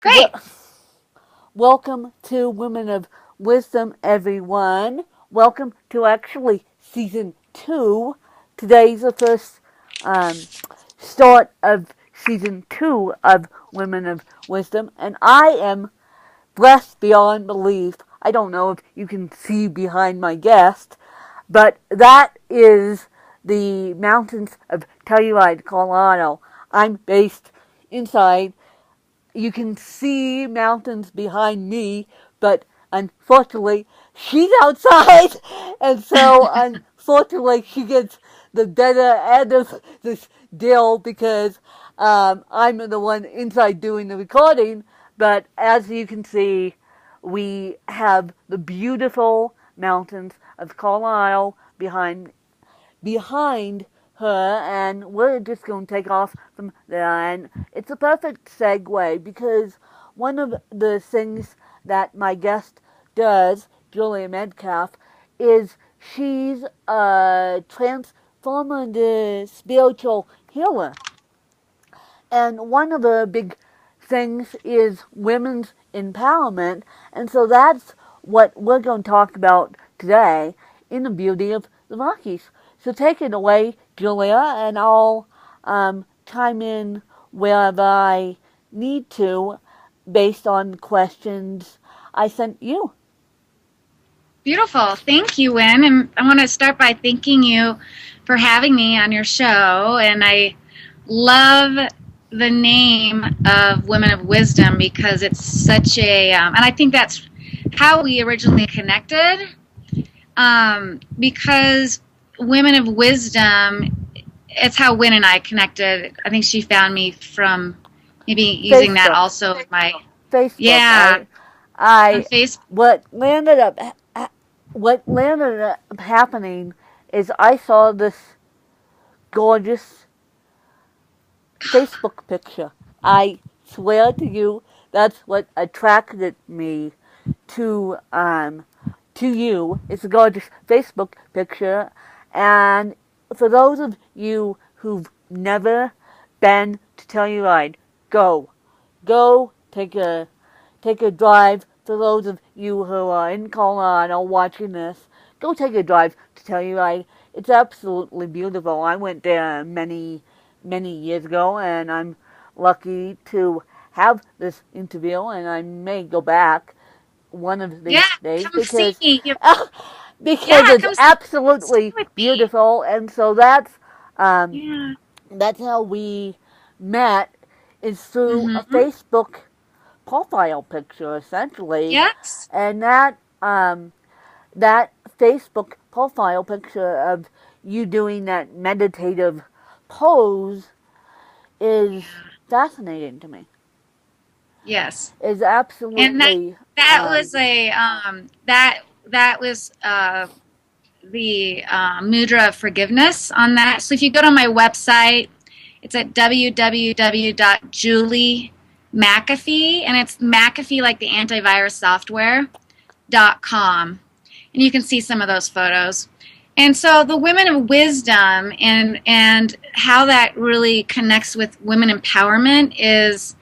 Great. Well, welcome to Women of Wisdom, everyone. Welcome to actually season two. Today's the first start of season two of Women of Wisdom, and I am blessed beyond belief. I don't know if you can see behind my guest, but that is the mountains of Telluride, Colorado. I'm based inside. You can see mountains behind me, but unfortunately, she's outside, and so unfortunately, she gets the better end of this deal because I'm the one inside doing the recording. But as you can see, we have the beautiful mountains of Colorado behind her, and we're just going to take off from there. And it's a perfect segue because one of the things that my guest does, Julia Metcalf, is she's a transformative spiritual healer. And one of the big things is women's empowerment. And so that's what we're going to talk about today in the beauty of the Rockies. So take it away, Julia, and I'll chime in wherever I need to based on questions I sent you. Beautiful. Thank you, Win. And I want to start by thanking you for having me on your show. And I love the name of Women of Wisdom because it's such and I think that's how we originally connected. Because Women of Wisdom, it's how Win and I connected. I think she found me from maybe using that Facebook. also as my, Facebook. yeah, on I Facebook. what landed up what landed up happening is I saw this gorgeous Facebook picture. I swear to you, that's what attracted me to um to you. It's a gorgeous Facebook picture, and for those of you who've never been to Telluride, go, go take a drive. For those of you who are in Colorado watching this, go take a drive to Telluride. It's absolutely beautiful. I went there many years ago, and I'm lucky to have this interview, and I may go back one of Yeah, these days come see me. because Yeah, it's come sit absolutely with me. beautiful, and so um, Yeah. that's how we met is through a Mm-hmm. Facebook profile picture, essentially, Yes. and that Facebook profile picture of you doing that meditative pose is Yeah. fascinating to me. Yes. Is And that absolutely that was a that was the mudra of forgiveness on that. So if you go to my website, it's at www.juliemcafee, and it's McAfee like the antivirus software.com, and you can see some of those photos. And so the women of wisdom and how that really connects with women empowerment is,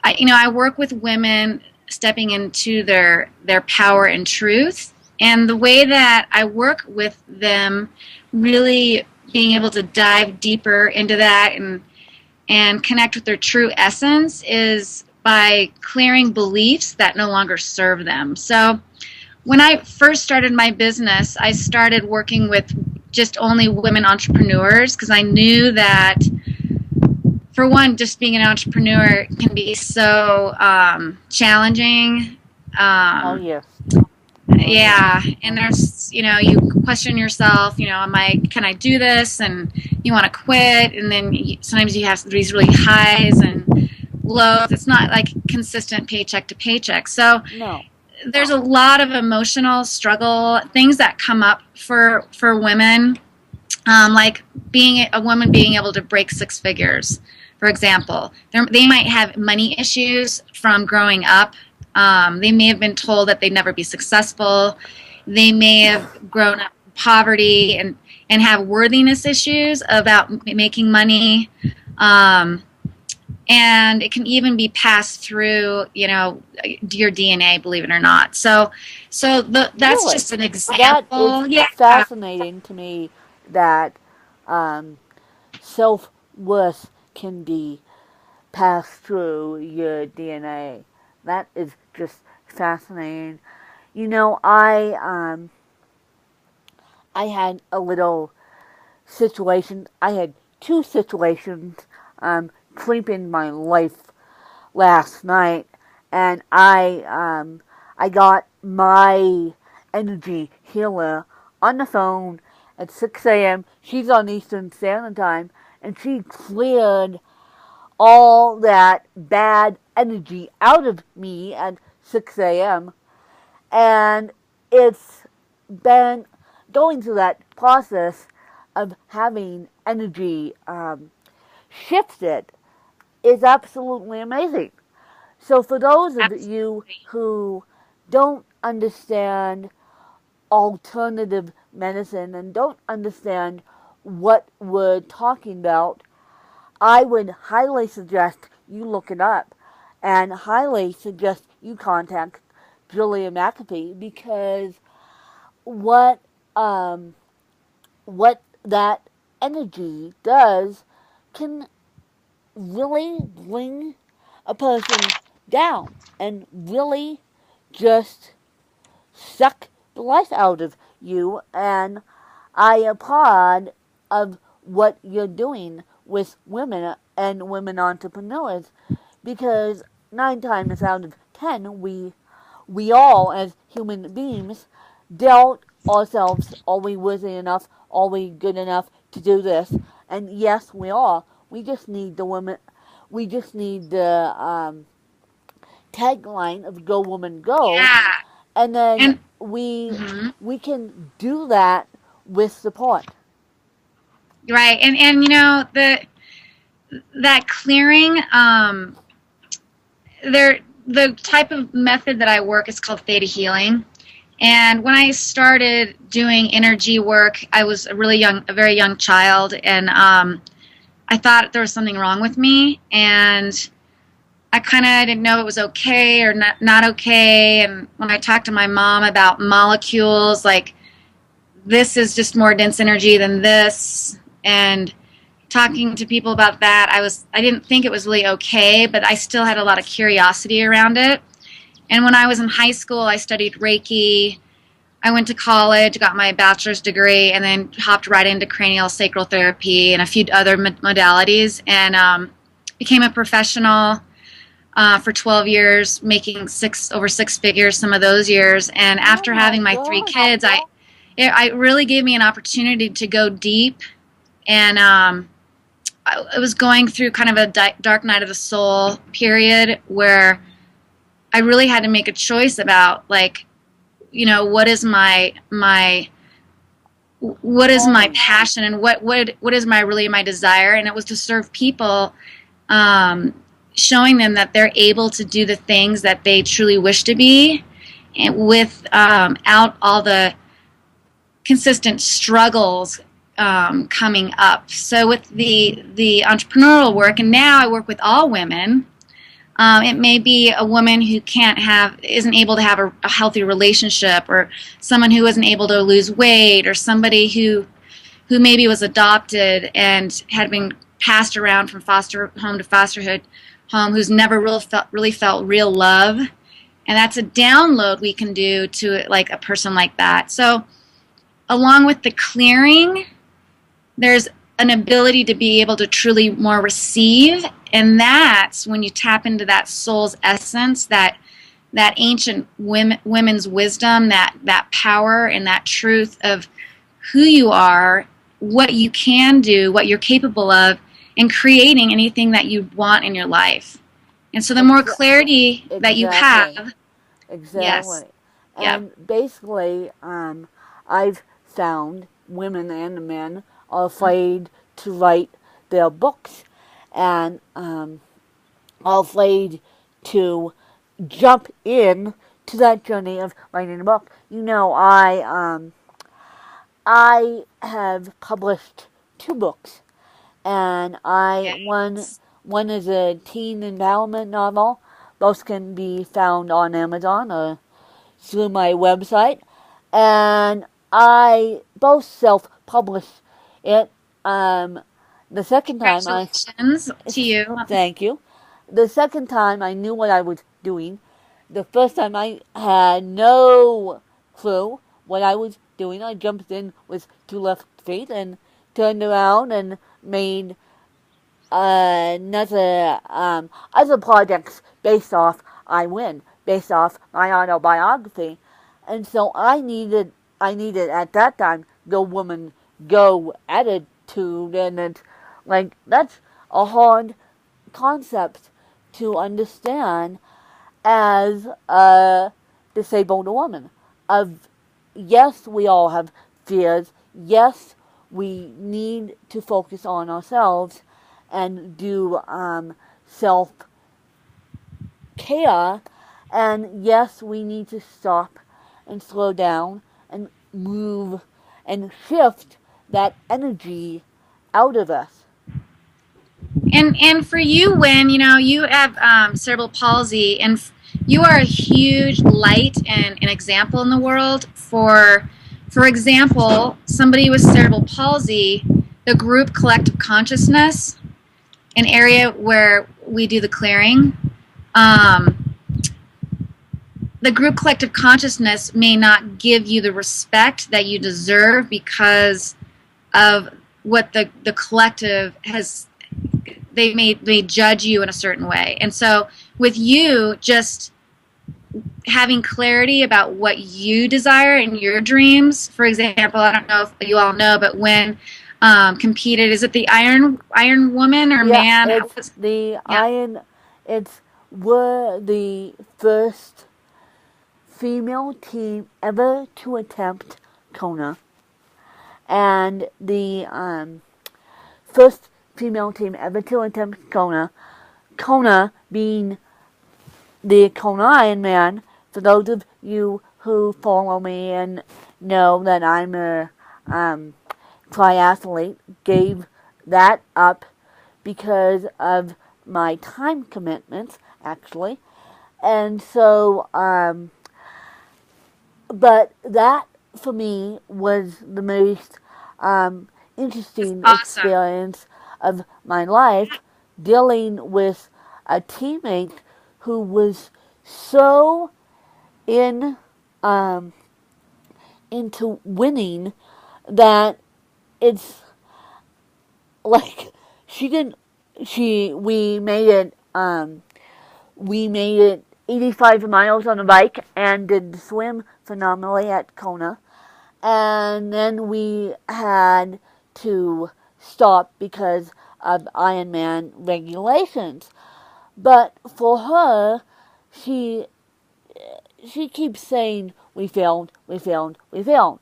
I work with women stepping into their power and truth, and the way that I work with them, really being able to dive deeper into that and connect with their true essence is by clearing beliefs that no longer serve them. So when I first started my business, I started working with just only women entrepreneurs because I knew that, for one, just being an entrepreneur can be so challenging. oh Um, yes, oh yes, yeah, and there's, you question yourself, can I do this? And you want to quit, and then sometimes you have these really highs and lows. It's not like consistent paycheck to paycheck. So no, there's a lot of emotional struggle, things that come up for women, like being a woman being able to break six figures, for example. They might have money issues from growing up. They may have been told that they'd never be successful. They may have grown up in poverty and have worthiness issues about making money. Um, and it can even be passed through, your DNA, believe it or not. That's Really? just an That is example. Yeah. fascinating to me that um, self worth can be passed through your DNA. That is just fascinating. You know, I had a little situation. I had two situations creep in my life last night, and I got my energy healer on the phone at 6 a.m. She's on Eastern Standard Time, and she cleared all that bad energy out of me at 6 a.m. And it's been going through that process of having energy shifted is absolutely amazing. So, for those of you Absolutely. who don't understand alternative medicine and don't understand what we're talking about, I would highly suggest you look it up and highly suggest you contact Julia McAfee because what um, what that energy does can really bring a person down and really just suck the life out of you. And I applaud of what you're doing with women and women entrepreneurs because 9 times out of 10 we all as human beings doubt ourselves, are we worthy enough, are we good enough to do this? And yes, we are. We just need the women, we just need the tagline of go woman go, Yeah. and then And mhm. we can do that with support. Right. And the that clearing, there the type of method that I work is called theta healing. And when I started doing energy work, I was a very young child, and I thought there was something wrong with me, and I kind of didn't know it was okay or not okay. And when I talked to my mom about molecules, like this is just more dense energy than this, and talking to people about that, I didn't think it was really okay, but I still had a lot of curiosity around it. And when I was in high school, I studied Reiki. I went to college, got my bachelor's degree, and then hopped right into cranial sacral therapy and a few other modalities, and became a professional for 12 years, making over six figures some of those years. And Oh after my having my three gosh. kids, it really gave me an opportunity to go deep. And I was going through kind of a dark night of the soul period where I really had to make a choice about, like, what is my Calling. passion, and what is my desire. And it was to serve people, um, showing them that they're able to do the things that they truly wish to be, and out all the consistent struggles coming up. So with the entrepreneurial work, and now I work with all women. It may be a woman who isn't able to have a healthy relationship, or someone who isn't able to lose weight, or somebody who maybe was adopted and had been passed around from foster home to fosterhood home, who's never really felt real love. And that's a download we can do to, like, a person like that. So along with the clearing, there's an ability to be able to truly more receive, and that's when you tap into that soul's essence, that ancient women's wisdom, that power and that truth of who you are, what you can do, what you're capable of, and creating anything that you want in your life. And so the more Exa- clarity that you exactly. have, yes, Exactly. yep, And basically, I've found women and men are afraid to write their books and are afraid to jump in to that journey of writing a book. You know, I have published two books, and I yes, One is a teen empowerment novel. Both can be found on Amazon or through my website. And I both self-published it. The second time Congratulations to you. thank you. The second time I knew what I was doing. The first time I had no clue what I was doing. I jumped in with 2 left feet and turned around and made another other projects based off I Win, based off my autobiography. And so I needed at that time Go Woman Go attitude, and it's like that's a hard concept to understand as a disabled woman. Of yes, we all have fears. Yes, we need to focus on ourselves and do self care. And yes, we need to stop and slow down and move and shift that energy out of us. And for you, when you have cerebral palsy, and you are a huge light and an example in the world for example, somebody with cerebral palsy, the group collective consciousness, an area where we do the clearing. The group collective consciousness may not give you the respect that you deserve because of what the collective has. They may judge you in a certain way. And so with you just having clarity about what you desire in your dreams, for example, I don't know if you all know, but when competed, is it the Iron Woman or Yeah, Man? it's the Iron. It's we're the first female team ever to attempt Kona, and the first female team ever to attempt Kona. Kona being the Kona Iron Man. For those of you who follow me and know that I'm a triathlete, gave that up because of my time commitments, actually. And so, but that for me was the most interesting Awesome. experience of my life, dealing with a teammate who was so in into winning that it's like she didn't she we made it 85 miles on a bike and did swim phenomenally at Kona, and then we had to stop because of Ironman regulations. But for her, she keeps saying we failed, we failed, we failed.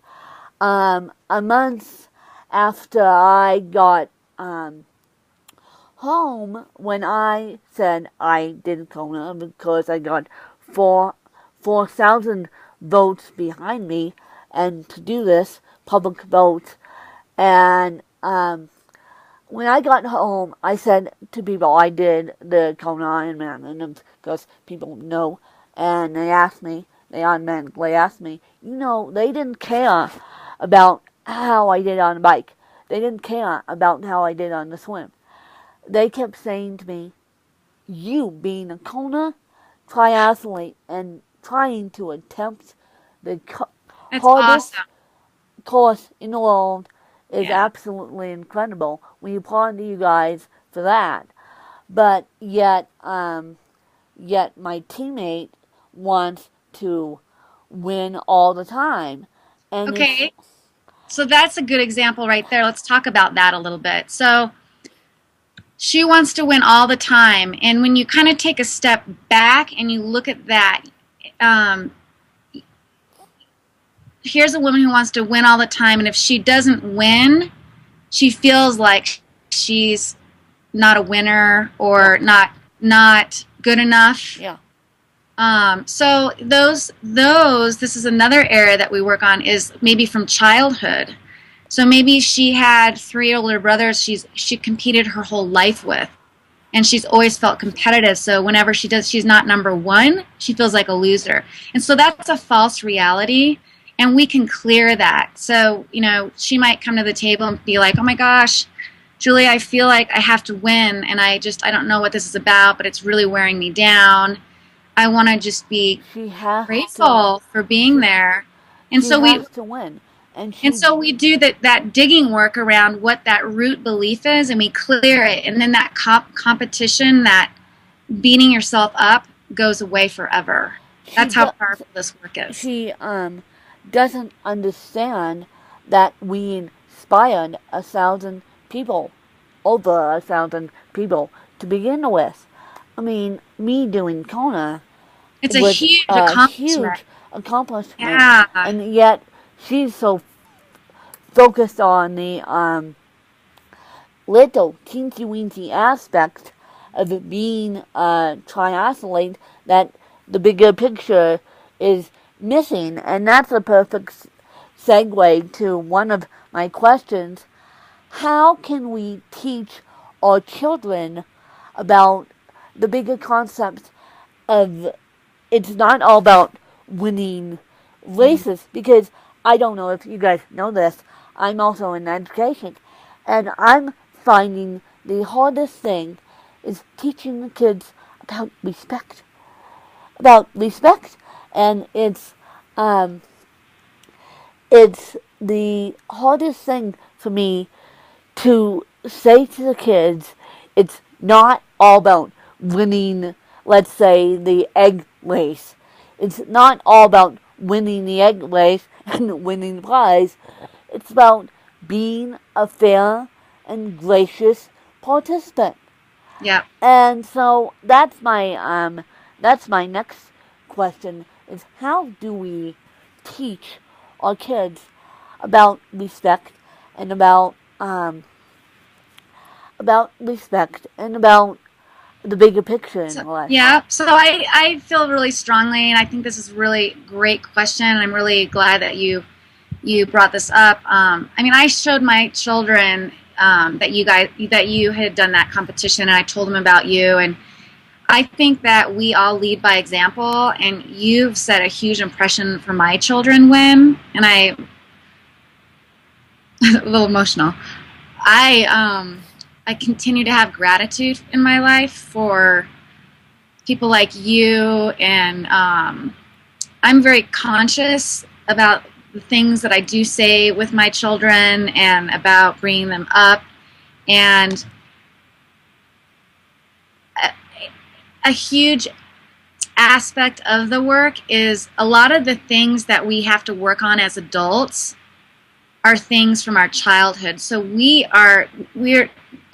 A month after I got home, when I said I did Kona because I got 4,000 votes behind me, and to do this public vote, and when I got home, I said to people I did the Kona Ironman, and of course people know, and they automatically asked me, they didn't care about how I did on the bike. They didn't care about how I did on the swim. They kept saying to me, you being a Kona triathlete and trying to attempt the That's hardest awesome. course in the world is Yeah. absolutely incredible. We applaud you guys for that. But yet my teammate wants to win all the time. And Okay. So that's a good example right there. Let's talk about that a little bit. So she wants to win all the time. And when you kind of take a step back and you look at that, here's a woman who wants to win all the time. And if she doesn't win, she feels like she's not a winner or not good enough. yeah. So this is another area that we work on, is maybe from childhood. So maybe she had 3 older brothers she competed her whole life with. and she's always felt competitive. So whenever she's not number one, she feels like a loser. And so that's a false reality. And we can clear that. So, she might come to the table and be like, oh my gosh, Julie, I feel like I have to win. And I don't know what this is about, but it's really wearing me down. I want to just be She has to. grateful for being She, there. And she so we has to win, and and she. so we do that digging work around what that root belief is, and we clear it. And then that competition, that beating yourself up, goes away forever. She That's how do, powerful this work is. she doesn't understand that we inspired 1,000 people, over 1,000 people to begin with. I mean, me doing Kona It's a was huge a accomplishment. huge accomplishment, Yeah. and yet she's so focused on the little teensy weensy aspect of it being a triathlete that the bigger picture is missing. And that's a perfect segue to one of my questions. How can we teach our children about the bigger concepts of it's not all about winning races? Because I don't know if you guys know this, I'm also in education, and I'm finding the hardest thing is teaching the kids about respect. About respect, and um, it's the hardest thing for me to say to the kids, it's not all about winning, let's say, the egg race. It's not all about winning the egg race and winning the prize. It's about being a fair and gracious participant. Yeah. And so that's my next question is how do we teach our kids about respect and about respect and about the bigger picture in So, life. yeah. So I feel really strongly, and I think this is a really great question. I'm really glad that you brought this up. I mean, I showed my children that you had done that competition, and I told them about you. And I think that we all lead by example, and you've set a huge impression for my children. And a little emotional. I continue to have gratitude in my life for people like you, and I'm very conscious about the things that I do say with my children and about bringing them up. And a, a huge aspect of the work is a lot of the things that we have to work on as adults are things from our childhood. So we're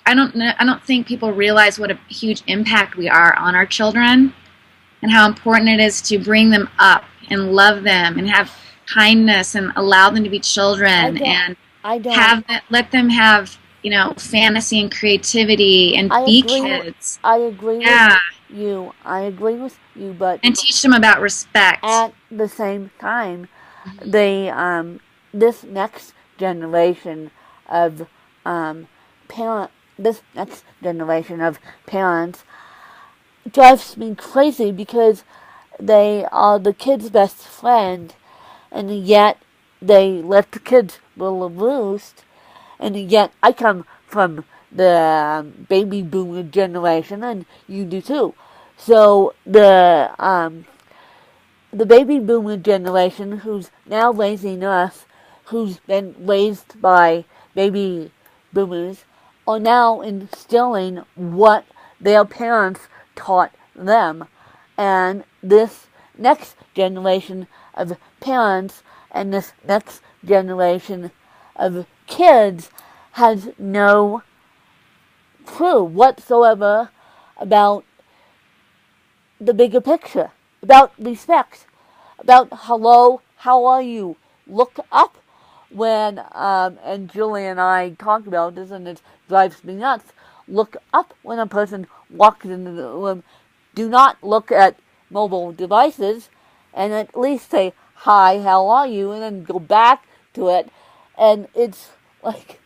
I don't think people realize what a huge impact we are on our children, and how important it is to bring them up and love them and have kindness and allow them to be children, and I don't. have let them have fantasy and creativity and I be agree. kids. I agree with Yeah. you. I agree with you, but And teach them about respect. at the same time, Mm-hmm. they this next generation of parent this next generation of parents drives me crazy because they are the kid's best friend, and yet they let the kids will roost, and yet I come from the baby boomer generation, and you do too. So the baby boomer generation, who's now raising us, who's been raised by baby boomers, are now instilling what their parents taught them. And this next generation of parents and this next generation of kids has no clue whatsoever about the bigger picture, about respect, about hello, how are you? Look up when, and Julie and I talk about this, and it drives me nuts. Look up when a person walks into the room. Do not look at mobile devices, and at least say, hi, how are you? And then go back to it. And it's like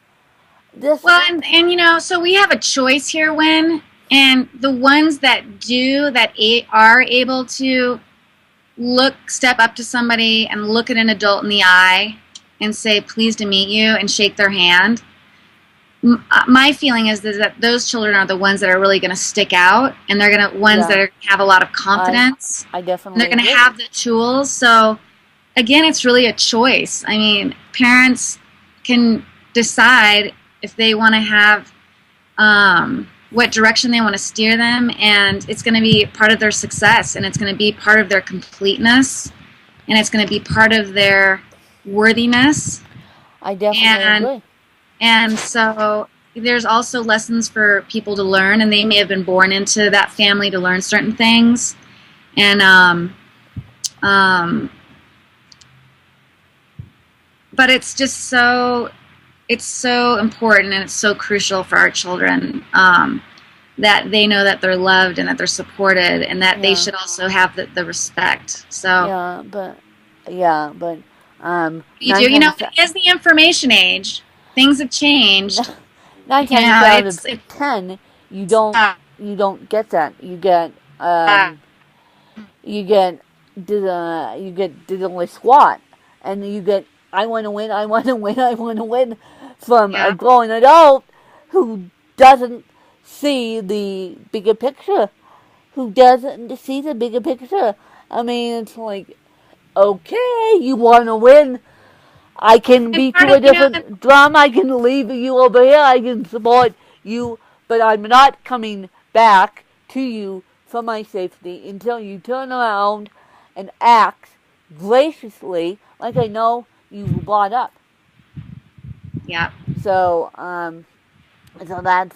this. Well, and so we have a choice here, Win. And the ones that are able to step up to somebody and look at an adult in the eye and say, pleased to meet you, and shake their hand. My feeling is that those children are the ones that are really going to stick out, and they're going to ones Yeah, that have a lot of confidence. I And they're definitely going to agree. have the tools. So again, it's really a choice. I mean, parents can decide if they want to have what direction they want to steer them, and it's going to be part of their success, and it's going to be part of their completeness, and it's going to be part of their worthiness. I definitely and agree. and so there's also lessons for people to learn, and they may have been born into that family to learn certain things. And um, but it's so important, and it's so crucial for our children, that they know that they're loved and that they're supported, and that they Yeah, should also have the respect. So yeah, yeah, but you nine do, times it is the information age. Things have changed. nine times out of It's 10, you don't you don't get that. Um, you get you get diddly squat, and you get I want to win, I want to win, I want to win from a yeah. grown adult who doesn't see the bigger picture, who doesn't see the bigger picture. I mean, it's like, okay, you want to win. I can And beat part to of, a different drum. I can leave you over here. I can support you, but I'm not coming back to you for my safety until you turn around and act graciously like I know you brought up. yeah. So, so that's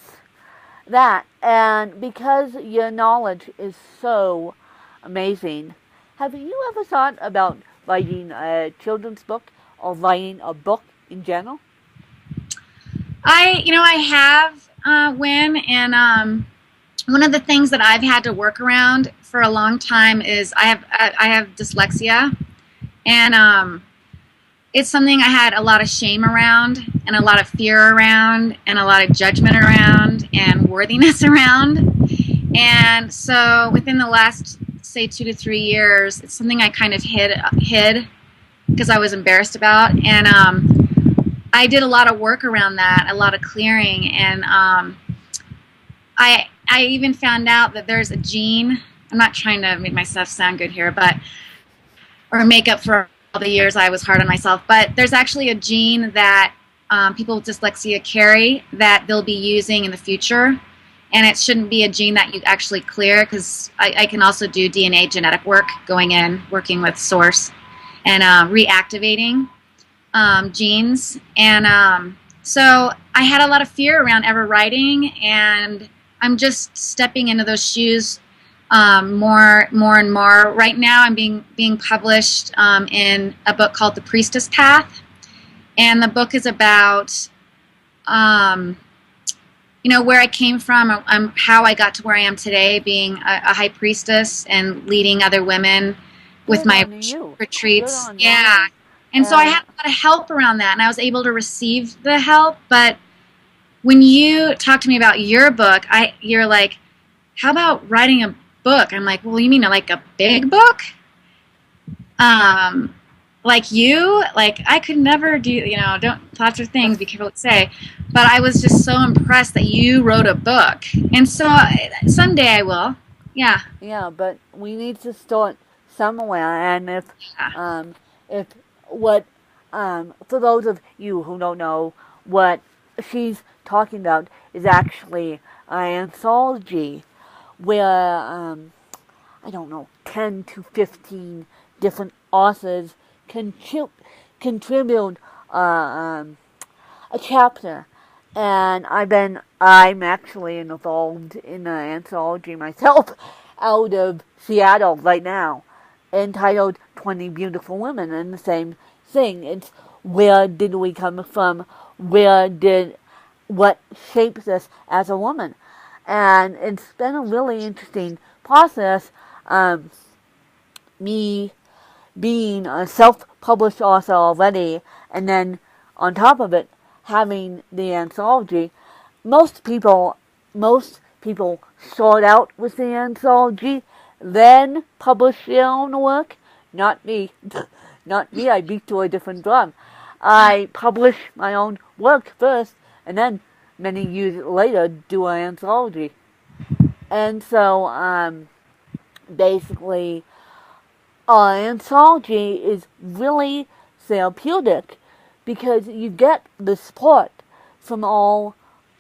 that. And because your knowledge is so amazing, have you ever thought about writing a children's book or writing a book in general? I have, when, and one of the things that I've had to work around for a long time is I have dyslexia, and it's something I had a lot of shame around, and a lot of fear around, and a lot of judgment around, and worthiness around. And so within the last, say, 2 to 3 years, it's something I kind of hid because I was embarrassed about. And I did a lot of work around that, a lot of clearing, and I even found out that there's a gene. I'm not trying to make myself sound good here, but or make up for all the years I was hard on myself. But there's actually a gene that people with dyslexia carry that they'll be using in the future, and it shouldn't be a gene that you actually clear, because I can also do DNA genetic work, going in, working with source, and reactivating genes. And so I had a lot of fear around ever writing, and I'm just stepping into those shoes more and more. Right now, I'm being published in a book called The Priestess Path, and the book is about um, where I came from, how I got to where I am today, being a high priestess and leading other women with Good my on you. Good retreats. on Yeah. you. And so I had a lot of help around that, and I was able to receive the help. But when you talk to me about your book, you're like, how about writing a book? I'm like, well, you mean like a big book? Um, like I could never do, don't, lots of things, be careful what you say. But I was just so impressed that you wrote a book. And so someday I will. Yeah. Yeah, but we need to start somewhere. And Yeah. if what, for those of you who don't know, what she's talking about is actually an anthology where, I don't know, 10 to 15 different authors contribute a chapter. And I'm actually involved in an anthology myself out of Seattle right now, entitled 20 Beautiful Women. And the same thing. It's where did we come from? What shapes us as a woman? And it's been a really interesting process. Me being a self-published author already, and then on top of it, having the anthology. Most people, most people start out with the anthology, then publish their own work. Not me. Not me, I beat to a different drum. I publish my own work first, and then many years later do an anthology. And so, basically, anthology is really therapeutic because you get the support from all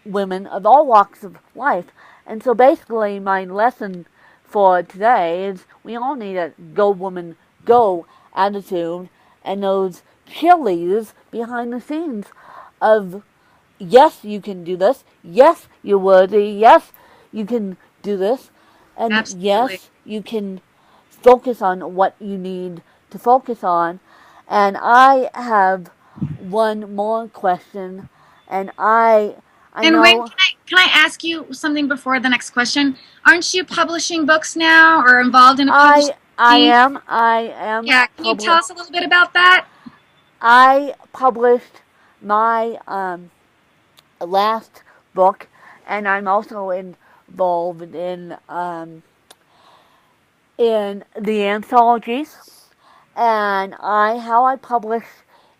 women of all walks of life. And so basically my lesson for today is we all need a go woman go attitude and those cheerleaders behind the scenes of yes, you can do this, yes, you're worthy, yes, you can do this, and Absolutely. yes, you can focus on what you need to focus on. And I have one more question, and I And wait, know can I ask you something before the next question? Aren't you publishing books now or involved in a publishing company? I am Yeah, can you tell us a little bit about that? I published my last book, and I'm also involved in the anthologies. And how I publish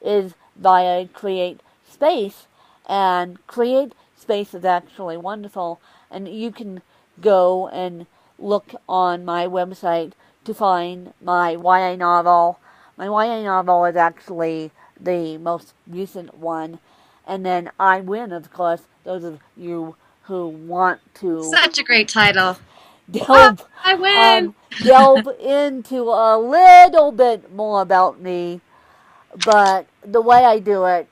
is via Create Space, and Create Space is actually wonderful, and you can go and look on my website to find my YA novel. My YA novel is actually the most recent one, and then I Win, of course, those of you who want to Such a great title. Oh, delve I win. delve into a little bit more about me. But the way I do it,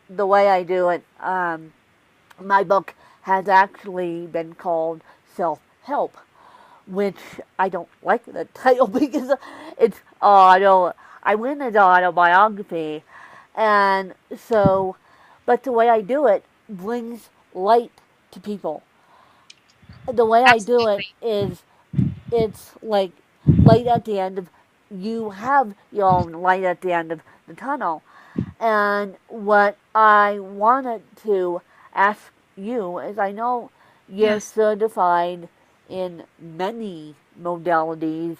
my book has actually been called Self Help, which I don't like the title because it's I win as autobiography, and so, but the way I do it brings light to people. The way I do it Absolutely. is it's like light at the end of you have your own light at the end of the tunnel. And what I wanted to ask you is I know you're Yes. certified in many modalities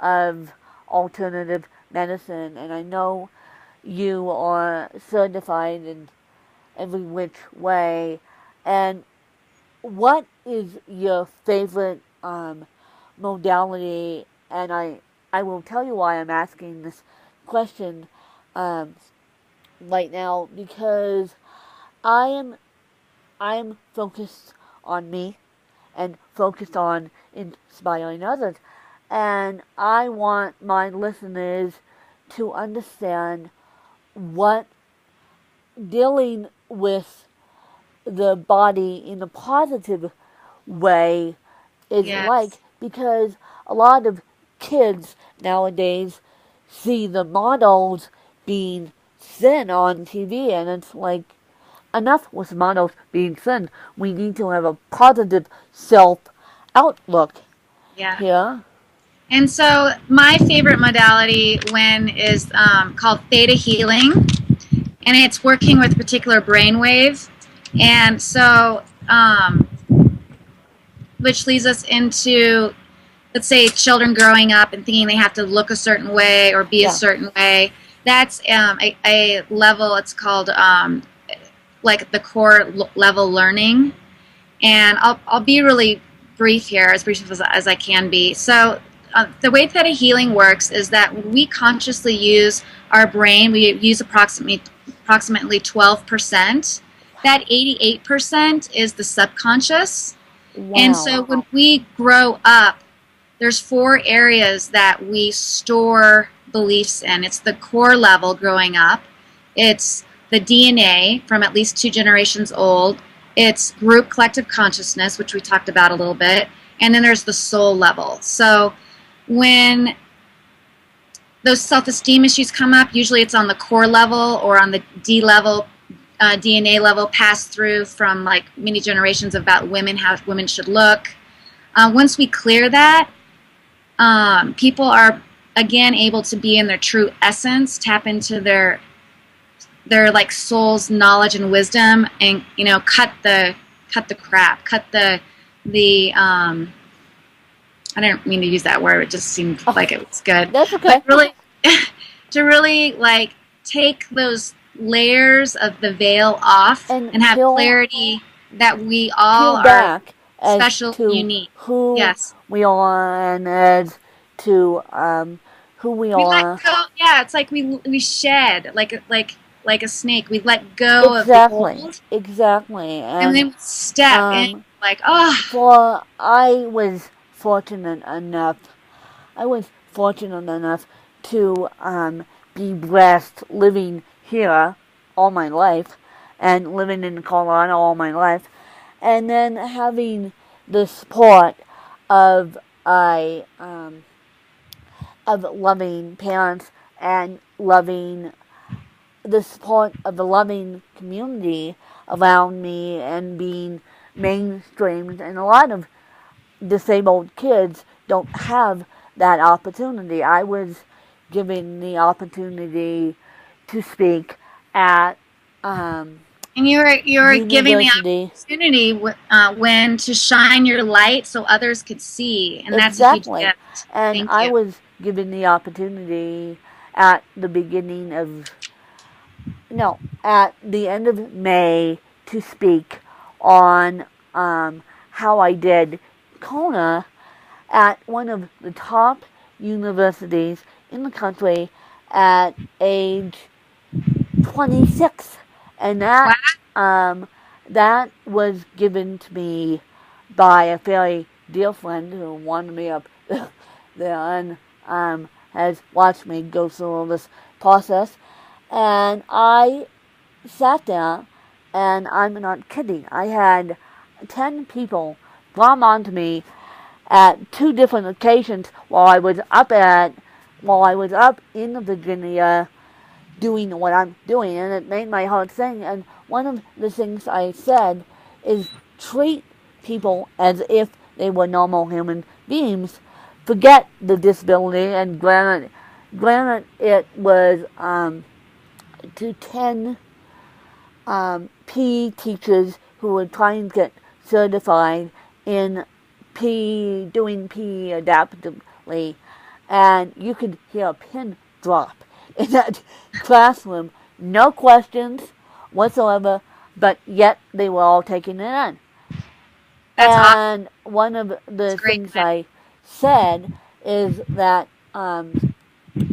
of alternative medicine, and I know you are certified in every which way. And what is your favorite modality? And I will tell you why I'm asking this question um, right now because I am I'm focused on me and focused on inspiring others, and I want my listeners to understand what dealing with the body in a positive way is like, Yes. because a lot of kids nowadays see the models being thin on TV, and it's like, enough with models being thin. We need to have a positive self outlook Yeah. here. And so my favorite modality when is called theta healing, and it's working with a particular brainwave. And so, which leads us into, let's say, children growing up and thinking they have to look a certain way or be a Yeah. certain way. That's a level. It's called like the core level learning. And I'll be really brief as I can be. So the way Theta Healing works is that when we consciously use our brain, we use approximately 12%. That 88% is the subconscious. And Wow. so when we grow up, there's four areas that we store beliefs in. It's the core level growing up. It's the DNA from at least two generations old. It's group collective consciousness, which we talked about a little bit. And then there's the soul level. So when those self-esteem issues come up, usually it's on the core level or on the D level, DNA level, passed through from like many generations about women, how women should look. Once we clear that, people are again able to be in their true essence, tap into their like soul's knowledge and wisdom, and cut the crap, cut the the I didn't mean to use that word. It just seemed Oh, like it was good, that's but okay. really, to really like take those layers of the veil off And and have clarity that we all peel are back as special and to unique. who Yes. we are and as to who we We let are. go. Yeah, it's like we shed like a snake. We let go of the Exactly, old, exactly. and And then we step in um, like, oh, for I was fortunate enough to be blessed living here all my life and living in Colorado all my life, and then having the support of a of loving parents and loving the support of the loving community around me and being mainstreamed. And a lot of disabled kids don't have that opportunity. I was given the opportunity to speak at and you're giving the university. opportunity when to shine your light so others could see, and that's a huge Exactly. gift. And Thank I you. was given the opportunity at the beginning of, no, at the end of May to speak on how I did Kona at one of the top universities in the country at age 26. And Wow, um, that was given to me by a very dear friend who wanted me up there and has watched me go through all this process. And I sat there, and I'm not kidding. I had 10 people glom onto me at two different occasions while I was up in Virginia doing what I'm doing, and it made my heart sing. And one of the things I said is treat people as if they were normal human beings. Forget the disability, and granted it was to 10 PE teachers who were trying to get certified in doing PE adaptively, and you could hear a pin drop in that classroom. No questions whatsoever, but yet they were all taking it in. that's awesome. And one of That's the great. things I said is that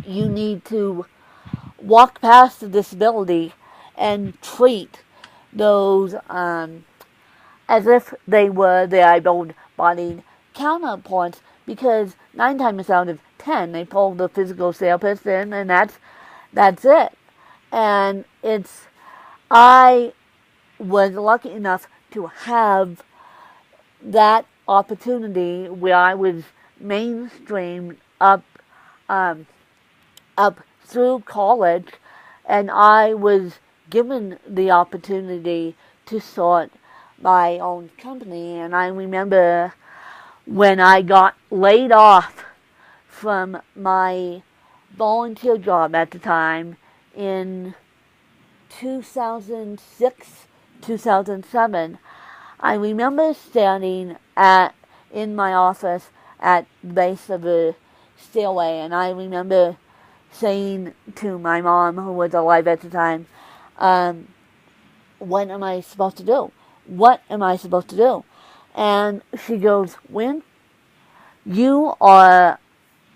you need to walk past the disability and treat those as if they were their able-bodied counterparts, because 9 times out of 10 they pull the physical therapist in, and that's it. And I was lucky enough to have that opportunity where I was mainstreamed um, up through college, and I was given the opportunity to start my own company. And I remember when I got laid off from my volunteer job at the time in 2006, 2007, I remember standing in my office at the base of a stairway, and I remember saying to my mom, who was alive at the time, um, what am I supposed to do? What am I supposed to do? And she goes, Win, you are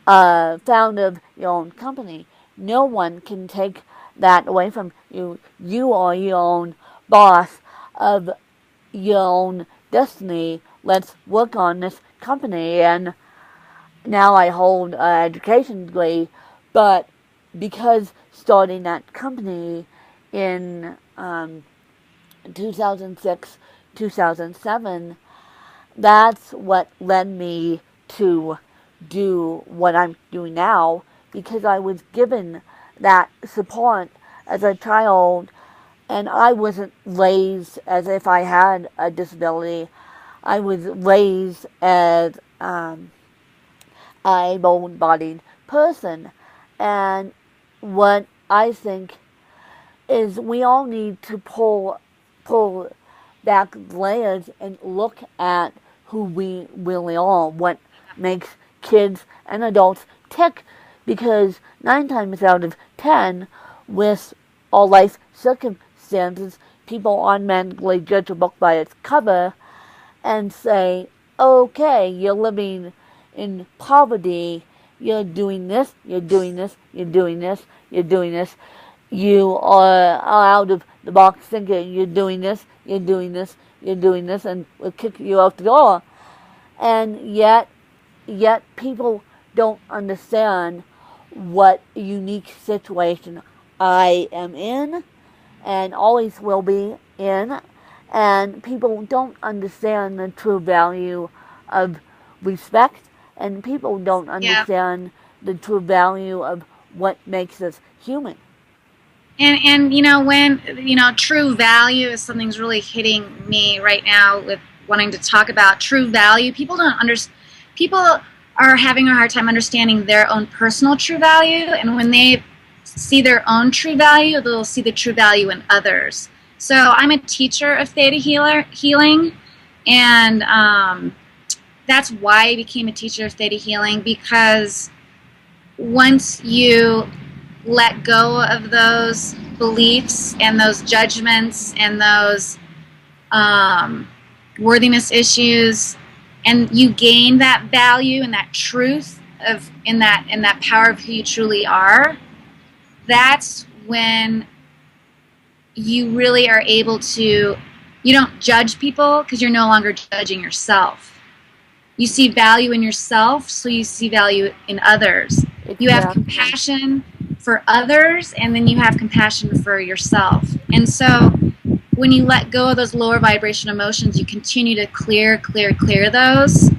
a founder of your own company. No one can take that away from you. You are your own boss of your own destiny. Let's work on this company. And now I hold an education degree, but because starting that company in 2006, 2007, that's what led me to do what I'm doing now, because I was given that support as a child, and I wasn't raised as if I had a disability. I was raised as a able-bodied person. And what I think is we all need to pull back layers and look at who we really are, what makes kids and adults tick, because 9 times out of 10, with all life circumstances, people automatically judge a book by its cover and say, okay, you're living in poverty, you're doing this, you're doing this, you're doing this, you're doing this, you are out of the box thinking, you're doing this, you're doing this, you're doing this, and we'll kick you out the door. And yet people don't understand what unique situation I am in and always will be in, and people don't understand the true value of respect, and people don't Yeah. understand the true value of what makes us human. And when true value is something's really hitting me right now with wanting to talk about true value. People don't understand. People are having a hard time understanding their own personal true value, and when they see their own true value, they'll see the true value in others. So I'm a teacher of theta healing, and that's why I became a teacher of theta healing, because once you let go of those beliefs and those judgments and those worthiness issues, and you gain that value and that truth of in that power of who you truly are, that's when you really are able to, you don't judge people because you're no longer judging yourself. You see value in yourself, so you see value in others. You have compassion for others, and then you have compassion for yourself. And so when you let go of those lower vibration emotions, you continue to clear those.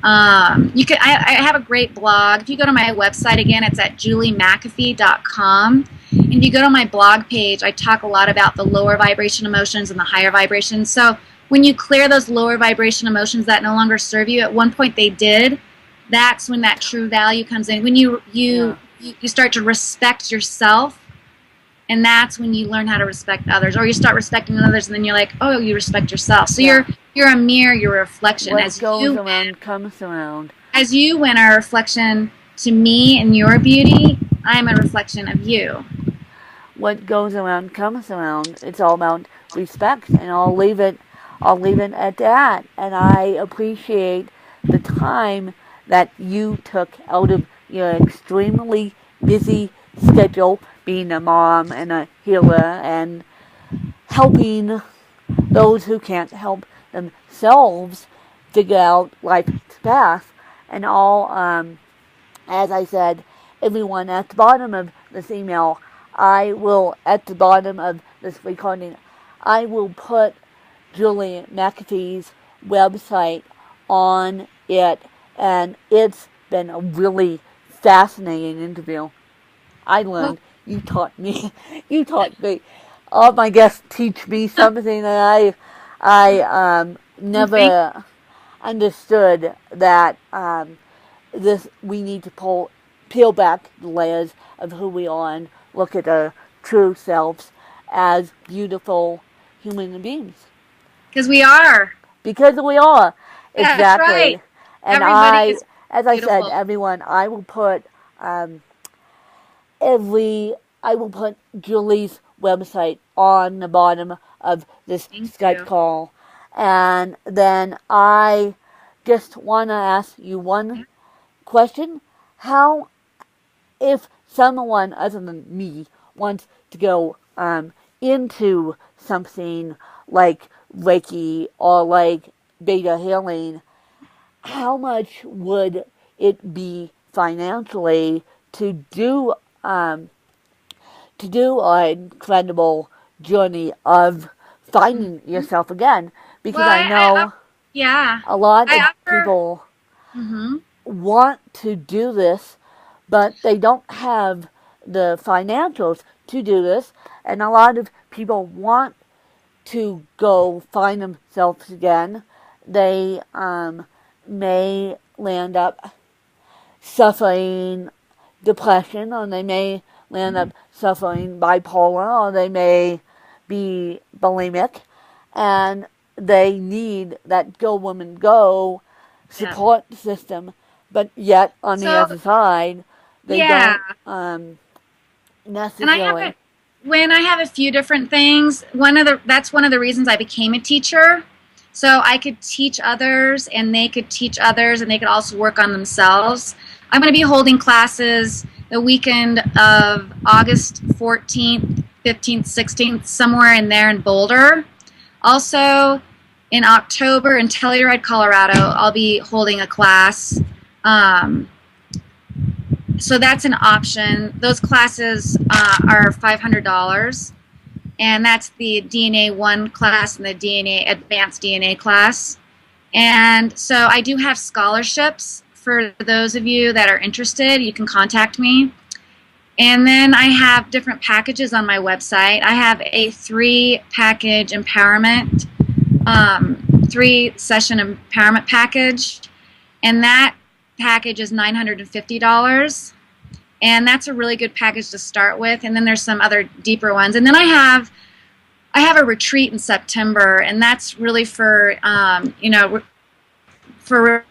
I have a great blog. If you go to my website, again, it's at juliemcafee.com. And if you go to my blog page, I talk a lot about the lower vibration emotions and the higher vibrations. So when you clear those lower vibration emotions that no longer serve you, at one point they did, that's when that true value comes in. When you start to respect yourself, and that's when you learn how to respect others, or you start respecting others, and then you're like, oh, you respect yourself. So you're a mirror, you're a reflection. What goes around comes around. As you win a reflection to me and your beauty, I'm a reflection of you. What goes around comes around. It's all about respect, and I'll leave it at that. And I appreciate the time that you took out of your extremely busy schedule, being a mom and a healer and helping those who can't help themselves figure out life's path. And all, as I said, everyone at the bottom of this email, at the bottom of this recording, I will put Julie McAfee's website on it, and it's been a really fascinating interview. I learned. You taught me. All my guests teach me something that I never understood, that we need to peel back the layers of who we are and look at our true selves as beautiful human beings. Because we are. Exactly. That's right. And as I said, everyone, I will put Julie's website on the bottom of this Skype call. And then I just want to ask you one question. How, if someone other than me wants to go into something like Reiki or like Beta Healing, how much would it be financially to do an incredible journey of finding yourself again? Because I know a lot of people want to do this, but they don't have the financials to do this, and a lot of people want to go find themselves again. They may land up suffering depression, or they may land up suffering bipolar, or they may be bulimic, and they need that Go Women Go Yeah. support system, but yet on the So other side, they yeah, don't and I have necessarily. a when I have a few different things. That's one of the reasons I became a teacher, so I could teach others, and they could teach others, and they could also work on themselves. I'm going to be holding classes the weekend of August 14th, 15th, 16th, somewhere in there in Boulder. Also, in October in Telluride, Colorado, I'll be holding a class. Um, so that's an option. Those classes are $500, and that's the DNA 1 class and the DNA Advanced DNA class. And so I do have scholarships for those of you that are interested. You can contact me. And then I have different packages on my website. I have a 3-package empowerment, 3-session empowerment package, and that package is $950. And that's a really good package to start with. And then there's some other deeper ones. And then I have a retreat in September, and that's really for for